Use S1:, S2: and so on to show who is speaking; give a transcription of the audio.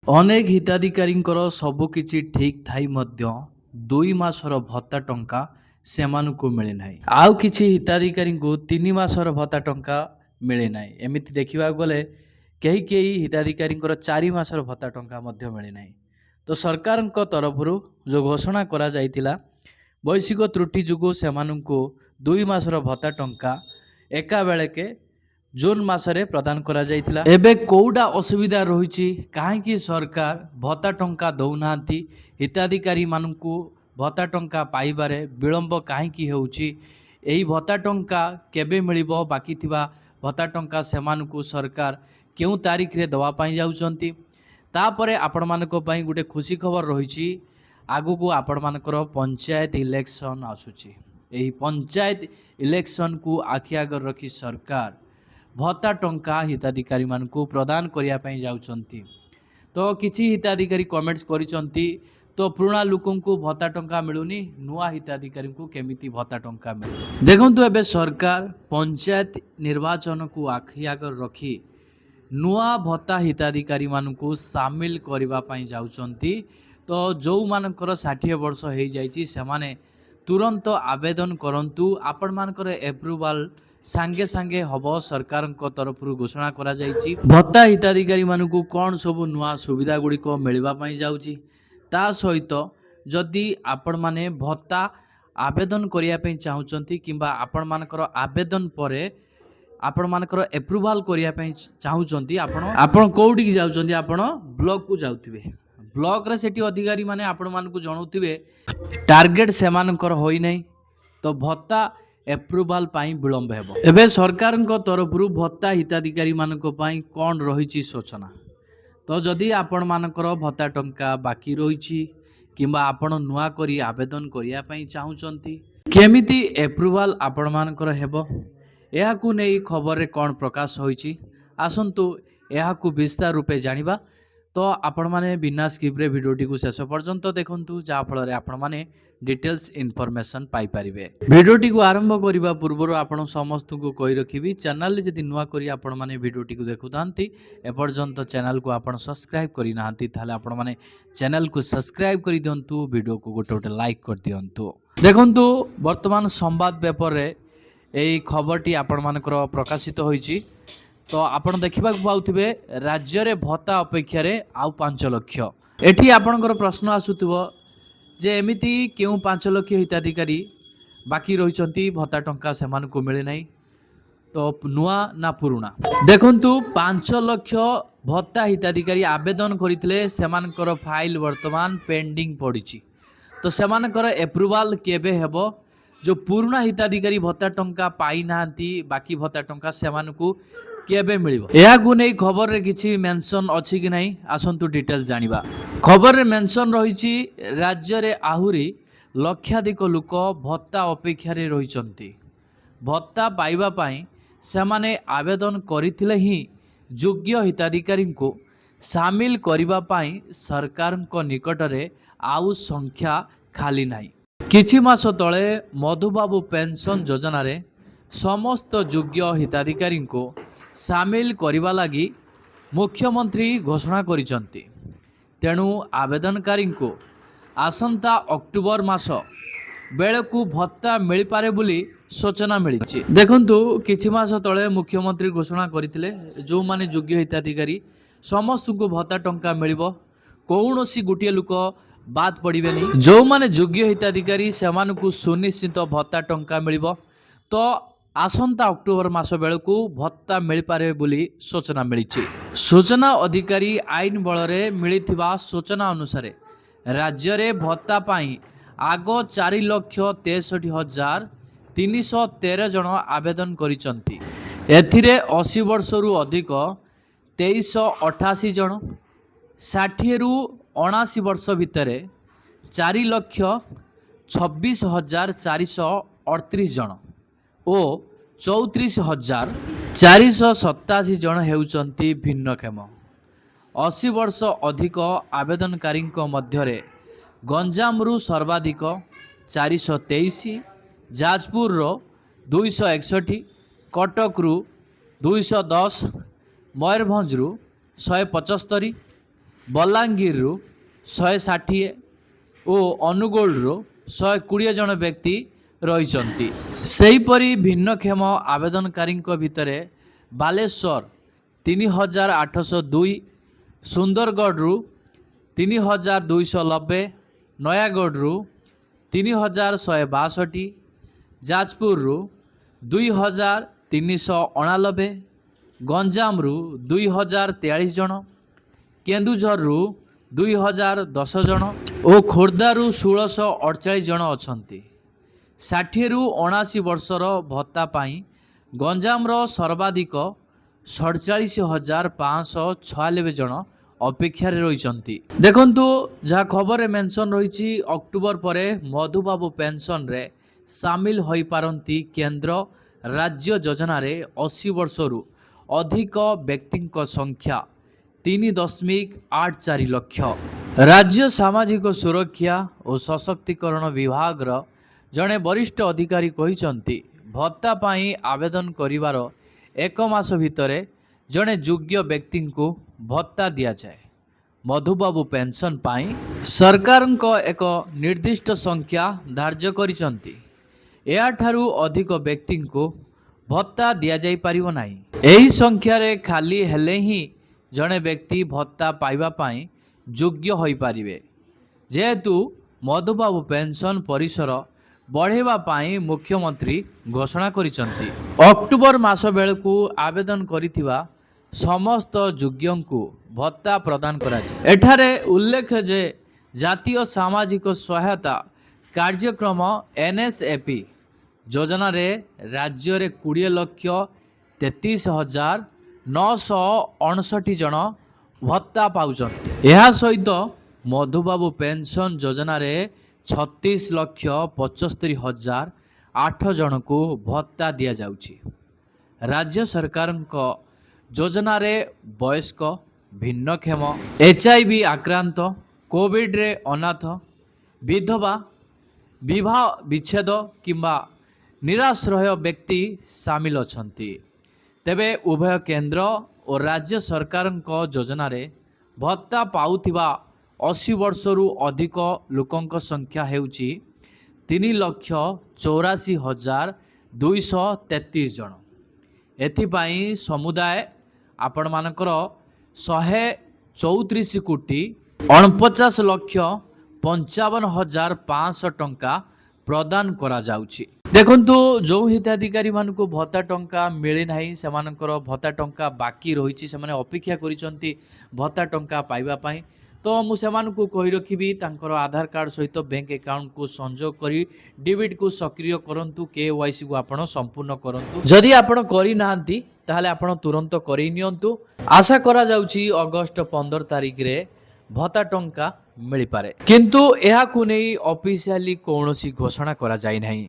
S1: ଅନେକ ହିତାଧିକାରୀଙ୍କର ସବୁକିଛି ଠିକ୍ ଥାଇ ମଧ୍ୟ 2 ମାସର ଭତ୍ତା ଟଙ୍କା ସେମାନଙ୍କୁ ମିଳିନାହିଁ। ଆଉ କିଛି ହିତାଧିକାରୀଙ୍କୁ 3 ମାସର ଭତ୍ତା ଟଙ୍କା ମିଳିନାହିଁ। ଏମିତି ଦେଖିବାକୁ ଗଲେ କେହି କେହି ହିତାଧିକାରୀଙ୍କର 4 ମାସର ଭତ୍ତା ଟଙ୍କା ମଧ୍ୟ ମିଳିନାହିଁ। ତ ସରକାରଙ୍କ ତରଫରୁ ଯେଉଁ ଘୋଷଣା କରାଯାଇଥିଲା ବୈଷୟିକ ତ୍ରୁଟି ଯୋଗୁଁ ସେମାନଙ୍କୁ 2 ମାସର ଭତ୍ତା ଟଙ୍କା ଏକାବେଳକେ ଜୁନ୍ ମାସରେ ପ୍ରଦାନ କରାଯାଇଥିଲା। ଏବେ କୋଉଟା ଅସୁବିଧା ରହିଛି, କାହିଁକି ସରକାର ଭତ୍ତା ଟଙ୍କା ଦେଉନାହାନ୍ତି, ହିତାଧିକାରୀମାନଙ୍କୁ ଭତ୍ତା ଟଙ୍କା ପାଇବାରେ ବିଳମ୍ବ କାହିଁକି ହେଉଛି, ଏହି ଭତ୍ତା ଟଙ୍କା କେବେ ମିଳିବ, ବାକି ଥିବା ଭତ୍ତା ଟଙ୍କା ସେମାନଙ୍କୁ ସରକାର କେଉଁ ତାରିଖରେ ଦେବା ପାଇଁ ଯାଉଛନ୍ତି। ତାପରେ ଆପଣମାନଙ୍କ ପାଇଁ ଗୋଟେ ଖୁସି ଖବର ରହିଛି, ଆଗକୁ ଆପଣମାନଙ୍କର ପଞ୍ଚାୟତ ଇଲେକ୍ସନ୍ ଆସୁଛି। ଏହି ପଞ୍ଚାୟତ ଇଲେକ୍ସନ୍କୁ ଆଖି ଆଗରେ ରଖି ସରକାର ଭତ୍ତା ଟଙ୍କା ହିତାଧିକାରୀମାନଙ୍କୁ ପ୍ରଦାନ କରିବା ପାଇଁ ଯାଉଛନ୍ତି। ତ କିଛି ହିତାଧିକାରୀ କମେଣ୍ଟସ୍ କରିଛନ୍ତି, ତ ପୁରୁଣା ଲୋକଙ୍କୁ ଭତ୍ତା ଟଙ୍କା ମିଳୁନି, ନୂଆ ହିତାଧିକାରୀଙ୍କୁ କେମିତି ଭତ୍ତା ଟଙ୍କା ମିଳିବ। ଦେଖନ୍ତୁ, ଏବେ ସରକାର ପଞ୍ଚାୟତ ନିର୍ବାଚନକୁ ଆଖି ଆଗରେ ରଖି ନୂଆ ଭତ୍ତା ହିତାଧିକାରୀମାନଙ୍କୁ ସାମିଲ କରିବା ପାଇଁ ଯାଉଛନ୍ତି। ତ ଯେଉଁମାନଙ୍କର 60 ବର୍ଷ ହେଇଯାଇଛି ସେମାନେ ତୁରନ୍ତ ଆବେଦନ କରନ୍ତୁ, ଆପଣମାନଙ୍କର ଏପ୍ରୁଭାଲ୍ ସାଙ୍ଗେ ସାଙ୍ଗେ ହେବ। ସରକାରଙ୍କ ତରଫରୁ ଘୋଷଣା କରାଯାଇଛି ଭତ୍ତା ହିତାଧିକାରୀମାନଙ୍କୁ କ'ଣ ସବୁ ନୂଆ ସୁବିଧା ଗୁଡ଼ିକ ମିଳିବା ପାଇଁ ଯାଉଛି। ତା ସହିତ ଯଦି ଆପଣମାନେ ଭତ୍ତା ଆବେଦନ କରିବା ପାଇଁ ଚାହୁଁଛନ୍ତି କିମ୍ବା ଆପଣମାନଙ୍କର ଆବେଦନ ପରେ ଆପଣମାନଙ୍କର ଏପ୍ରୁଭାଲ୍ କରିବା ପାଇଁ ଚାହୁଁଛନ୍ତି, ଆପଣ କେଉଁଠିକି ଯାଉଛନ୍ତି, ଆପଣ ବ୍ଲକକୁ ଯାଉଥିବେ। ବ୍ଲକରେ ସେଠି ଅଧିକାରୀମାନେ ଆପଣମାନଙ୍କୁ ଜଣାଉଥିବେ ଟାର୍ଗେଟ୍ ସେମାନଙ୍କର ହୋଇନାହିଁ, ତ ଭତ୍ତା ଏପ୍ରୁଭାଲ୍ ପାଇଁ ବିଳମ୍ବ ହେବ। ଏବେ ସରକାରଙ୍କ ତରଫରୁ ଭତ୍ତା ହିତାଧିକାରୀମାନଙ୍କ ପାଇଁ କ'ଣ ରହିଛି ସୂଚନା। ତ ଯଦି ଆପଣମାନଙ୍କର ଭତ୍ତା ଟଙ୍କା ବାକି ରହିଛି କିମ୍ବା ଆପଣ ନୂଆ କରି ଆବେଦନ କରିବା ପାଇଁ ଚାହୁଁଛନ୍ତି, କେମିତି ଏପ୍ରୁଭାଲ୍ ଆପଣମାନଙ୍କର ହେବ, ଏହାକୁ ନେଇ ଖବରରେ କ'ଣ ପ୍ରକାଶ ହୋଇଛି, ଆସନ୍ତୁ ଏହାକୁ ବିସ୍ତାର ରୂପେ ଜାଣିବା। ତ ଆପଣମାନେ ବିନା ସ୍କିପ୍ରେ ଭିଡ଼ିଓଟିକୁ ଶେଷ ପର୍ଯ୍ୟନ୍ତ ଦେଖନ୍ତୁ, ଯାହାଫଳରେ ଆପଣମାନେ ଡିଟେଲ୍ସ ଇନଫର୍ମେସନ୍ ପାଇପାରିବେ। ଭିଡ଼ିଓଟିକୁ ଆରମ୍ଭ କରିବା ପୂର୍ବରୁ ଆପଣ ସମସ୍ତଙ୍କୁ କହି ରଖିବି, ଚ୍ୟାନେଲରେ ଯଦି ନୂଆ କରି ଆପଣମାନେ ଭିଡ଼ିଓଟିକୁ ଦେଖୁଥାନ୍ତି, ଏପର୍ଯ୍ୟନ୍ତ ଚ୍ୟାନେଲକୁ ଆପଣ ସବସ୍କ୍ରାଇବ୍ କରିନାହାନ୍ତି, ତାହେଲେ ଆପଣମାନେ ଚ୍ୟାନେଲକୁ ସବସ୍କ୍ରାଇବ୍ କରିଦିଅନ୍ତୁ, ଭିଡ଼ିଓକୁ ଗୋଟେ ଲାଇକ୍ କରିଦିଅନ୍ତୁ। ଦେଖନ୍ତୁ, ବର୍ତ୍ତମାନ ସମ୍ବାଦ ପେପରରେ ଏହି ଖବରଟି ଆପଣମାନଙ୍କର ପ୍ରକାଶିତ ହୋଇଛି। ତ ଆପଣ ଦେଖିବାକୁ ପାଉଥିବେ ରାଜ୍ୟରେ ଭତ୍ତା ଅପେକ୍ଷାରେ ଆଉ 5 ଲକ୍ଷ। ଏଠି ଆପଣଙ୍କର ପ୍ରଶ୍ନ ଆସୁଥିବ ଯେ ଏମିତି କେଉଁ 5 ଲକ୍ଷ ହିତାଧିକାରୀ ବାକି ରହିଛନ୍ତି, ଭତ୍ତା ଟଙ୍କା ସେମାନଙ୍କୁ ମିଳିନାହିଁ, ତ ନୂଆ ନା ପୁରୁଣା। ଦେଖନ୍ତୁ, 5 ଲକ୍ଷ ଭତ୍ତା ହିତାଧିକାରୀ ଆବେଦନ କରିଥିଲେ, ସେମାନଙ୍କର ଫାଇଲ ବର୍ତ୍ତମାନ ପେଣ୍ଡିଂ ପଡ଼ିଛି। ତ ସେମାନଙ୍କର ଏପ୍ରୁଭାଲ୍ କେବେ ହେବ, ଯେଉଁ ପୁରୁଣା ହିତାଧିକାରୀ ଭତ୍ତା ଟଙ୍କା ପାଇନାହାନ୍ତି, ବାକି ଭତ୍ତା ଟଙ୍କା ସେମାନଙ୍କୁ କେବେ ମିଳିବ, ଏହାକୁ ନେଇ ଖବରରେ କିଛି ମେନସନ୍ ଅଛି କି ନାହିଁ, ଆସନ୍ତୁ ଡିଟେଲ୍ସ ଜାଣିବା। ଖବରରେ ମେନସନ୍ ରହିଛି ରାଜ୍ୟରେ ଆହୁରି ଲକ୍ଷାଧିକ ଲୋକ ଭତ୍ତା ଅପେକ୍ଷାରେ ରହିଛନ୍ତି। ଭତ୍ତା ପାଇବା ପାଇଁ ସେମାନେ ଆବେଦନ କରିଥିଲେ ହିଁ ଯୋଗ୍ୟ ହିତାଧିକାରୀଙ୍କୁ ସାମିଲ କରିବା ପାଇଁ ସରକାରଙ୍କ ନିକଟରେ ଆଉ ସଂଖ୍ୟା ଖାଲି ନାହିଁ। କିଛି ମାସ ତଳେ ମଧୁବାବୁ ପେନ୍ସନ୍ ଯୋଜନାରେ ସମସ୍ତ ଯୋଗ୍ୟ ହିତାଧିକାରୀଙ୍କୁ ସାମିଲ କରିବା ଲାଗି ମୁଖ୍ୟମନ୍ତ୍ରୀ ଘୋଷଣା କରିଛନ୍ତି। ତେଣୁ ଆବେଦନକାରୀଙ୍କୁ ଆସନ୍ତା ଅକ୍ଟୋବର ମାସ ବେଳକୁ ଭତ୍ତା ମିଳିପାରେ ବୋଲି ସୂଚନା ମିଳିଛି। ଦେଖନ୍ତୁ, କିଛି ମାସ ତଳେ ମୁଖ୍ୟମନ୍ତ୍ରୀ ଘୋଷଣା କରିଥିଲେ ଯେଉଁମାନେ ଯୋଗ୍ୟ ହିତାଧିକାରୀ ସମସ୍ତଙ୍କୁ ଭତ୍ତା ଟଙ୍କା ମିଳିବ, କୌଣସି ଗୋଟିଏ ଲୋକ ବାଦ ପଡ଼ିବେନି। ଯେଉଁମାନେ ଯୋଗ୍ୟ ହିତାଧିକାରୀ ସେମାନଙ୍କୁ ସୁନିଶ୍ଚିତ ଭତ୍ତା ଟଙ୍କା ମିଳିବ। ତ ଆସନ୍ତା ଅକ୍ଟୋବର ମାସ ବେଳକୁ ଭତ୍ତା ମିଳିପାରେ ବୋଲି ସୂଚନା ମିଳିଛି। ସୂଚନା ଅଧିକାରୀ ଆଇନ ବଳରେ ମିଳିଥିବା ସୂଚନା ଅନୁସାରେ ରାଜ୍ୟରେ ଭତ୍ତା ପାଇଁ ଆଗ 4,63,313 ଜଣ ଆବେଦନ କରିଛନ୍ତି। ଏଥିରେ 80 ବର୍ଷରୁ ଅଧିକ 2388 ଜଣ, 60ରୁ 79 ବର୍ଷ ଭିତରେ 4,26,438 ଜଣ ଓ 34,487 ଜଣ ହେଉଛନ୍ତି ଭିନ୍ନକ୍ଷମ। 80 ବର୍ଷ ଅଧିକ ଆବେଦନକାରୀଙ୍କ ମଧ୍ୟରେ ଗଞ୍ଜାମରୁ ସର୍ବାଧିକ 423, ଯାଜପୁରର 261, କଟକରୁ 210, ମୟୂରଭଞ୍ଜରୁ 175, ବଲାଙ୍ଗୀରରୁ 160 ଓ ଅନୁଗୁଳରୁ 120 ଜଣ ବ୍ୟକ୍ତି ରହିଛନ୍ତି। ସେହିପରି ଭିନ୍ନକ୍ଷମ ଆବେଦନକାରୀଙ୍କ ଭିତରେ ବାଲେଶ୍ୱର 3802, ସୁନ୍ଦରଗଡ଼ରୁ 3290, ନୟାଗଡ଼ରୁ 3162, ଯାଜପୁରରୁ 2389, ଗଞ୍ଜାମରୁ 2043 ଜଣ, କେନ୍ଦୁଝରରୁ 2010 ଜଣ ଓ ଖୋର୍ଦ୍ଧାରୁ 1648 ଜଣ ଅଛନ୍ତି। 60ରୁ 79 ବର୍ଷର ଭତ୍ତା ପାଇଁ ଗଞ୍ଜାମର ସର୍ବାଧିକ 47,596 ଜଣ ଅପେକ୍ଷାରେ ରହିଛନ୍ତି। ଦେଖନ୍ତୁ, ଯାହା ଖବରରେ ମେନସନ୍ ରହିଛି, ଅକ୍ଟୋବର ପରେ ମଧୁବାବୁ ପେନସନରେ ସାମିଲ ହୋଇପାରନ୍ତି କେନ୍ଦ୍ର ରାଜ୍ୟ ଯୋଜନାରେ 80 ବର୍ଷରୁ ଅଧିକ ବ୍ୟକ୍ତିଙ୍କ ସଂଖ୍ୟା 3.84 ଲକ୍ଷ। ରାଜ୍ୟ ସାମାଜିକ ସୁରକ୍ଷା ଓ ସଶକ୍ତିକରଣ ବିଭାଗର ଜଣେ ବରିଷ୍ଠ ଅଧିକାରୀ କହିଛନ୍ତି, ଭତ୍ତା ପାଇଁ ଆବେଦନ କରିବାର 1 ମାସ ଭିତରେ ଜଣେ ଯୋଗ୍ୟ ବ୍ୟକ୍ତିଙ୍କୁ ଭତ୍ତା ଦିଆଯାଏ। ମଧୁବାବୁ ପେନସନ ପାଇଁ ସରକାରଙ୍କ ଏକ ନିର୍ଦ୍ଦିଷ୍ଟ ସଂଖ୍ୟା ଧାର୍ଯ୍ୟ କରିଛନ୍ତି। ଏହାଠାରୁ ଅଧିକ ବ୍ୟକ୍ତିଙ୍କୁ ଭତ୍ତା ଦିଆଯାଇପାରିବ ନାହିଁ। ଏହି ସଂଖ୍ୟାରେ ଖାଲି ହେଲେ ହିଁ ଜଣେ ବ୍ୟକ୍ତି ଭତ୍ତା ପାଇବା ପାଇଁ ଯୋଗ୍ୟ ହୋଇପାରିବେ। ଯେହେତୁ ମଧୁବାବୁ ପେନସନ ପରିସର ବଢ଼ାଇବା ପାଇଁ ମୁଖ୍ୟମନ୍ତ୍ରୀ ଘୋଷଣା କରିଛନ୍ତି, ଅକ୍ଟୋବର ମାସ ବେଳକୁ ଆବେଦନ କରିଥିବା ସମସ୍ତ ଯୋଗ୍ୟଙ୍କୁ ଭତ୍ତା ପ୍ରଦାନ କରାଯିବ। ଏଠାରେ ଉଲ୍ଲେଖ ଯେ ଜାତୀୟ ସାମାଜିକ ସହାୟତା କାର୍ଯ୍ୟକ୍ରମ NSAP ଯୋଜନାରେ ରାଜ୍ୟରେ 20,33,959 ଜଣ ଭତ୍ତା ପାଉଛନ୍ତି। ଏହା ସହିତ ମଧୁବାବୁ ପେନସନ ଯୋଜନାରେ 36,75,008 ଜଣଙ୍କୁ ଭତ୍ତା ଦିଆଯାଉଛି। ରାଜ୍ୟ ସରକାରଙ୍କ ଯୋଜନାରେ ବୟସ୍କ, ଭିନ୍ନକ୍ଷମ, HIV ଆକ୍ରାନ୍ତ, କୋଭିଡରେ ଅନାଥ, ବିଧବା, ବିବାହ ବିଚ୍ଛେଦ କିମ୍ବା ନିରାଶ୍ରୟ ବ୍ୟକ୍ତି ସାମିଲ ଅଛନ୍ତି। ତେବେ ଉଭୟ କେନ୍ଦ୍ର ଓ ରାଜ୍ୟ ସରକାରଙ୍କ ଯୋଜନାରେ ଭତ୍ତା ପାଉଥିବା 80 ବର୍ଷରୁ ଅଧିକ ଲୋକଙ୍କ ସଂଖ୍ୟା ହେଉଛି 3,84,233 ଜଣ। ଏଥିପାଇଁ ସମୁଦାୟ ଆପଣମାନଙ୍କର 134,49,55,500 ଟଙ୍କା ପ୍ରଦାନ କରାଯାଉଛି। ଦେଖନ୍ତୁ, ଯେଉଁ ହିତାଧିକାରୀମାନଙ୍କୁ ଭତ୍ତା ଟଙ୍କା ମିଳିନାହିଁ, ସେମାନଙ୍କର ଭତ୍ତା ଟଙ୍କା ବାକି ରହିଛି, ସେମାନେ ଅପେକ୍ଷା କରିଛନ୍ତି ଭତ୍ତା ଟଙ୍କା ପାଇବା ପାଇଁ। ତ ମୁଁ ସେମାନଙ୍କୁ କହି ରଖିବି, ତାଙ୍କର ଆଧାର କାର୍ଡ଼ ସହିତ ବ୍ୟାଙ୍କ ଆକାଉଣ୍ଟକୁ ସଂଯୋଗ କରି ଡିବିଟ୍କୁ ସକ୍ରିୟ କରନ୍ତୁ, KYCକୁ ଆପଣ ସମ୍ପୂର୍ଣ୍ଣ କରନ୍ତୁ। ଯଦି ଆପଣ କରିନାହାନ୍ତି ତାହେଲେ ଆପଣ ତୁରନ୍ତ କରେଇ ନିଅନ୍ତୁ। ଆଶା କରାଯାଉଛି ଅଗଷ୍ଟ 15 ତାରିଖରେ ଭତ୍ତା ଟଙ୍କା ମିଳିପାରେ, କିନ୍ତୁ ଏହାକୁ ନେଇ ଅଫିସିଆଲି କୌଣସି ଘୋଷଣା କରାଯାଇନାହିଁ।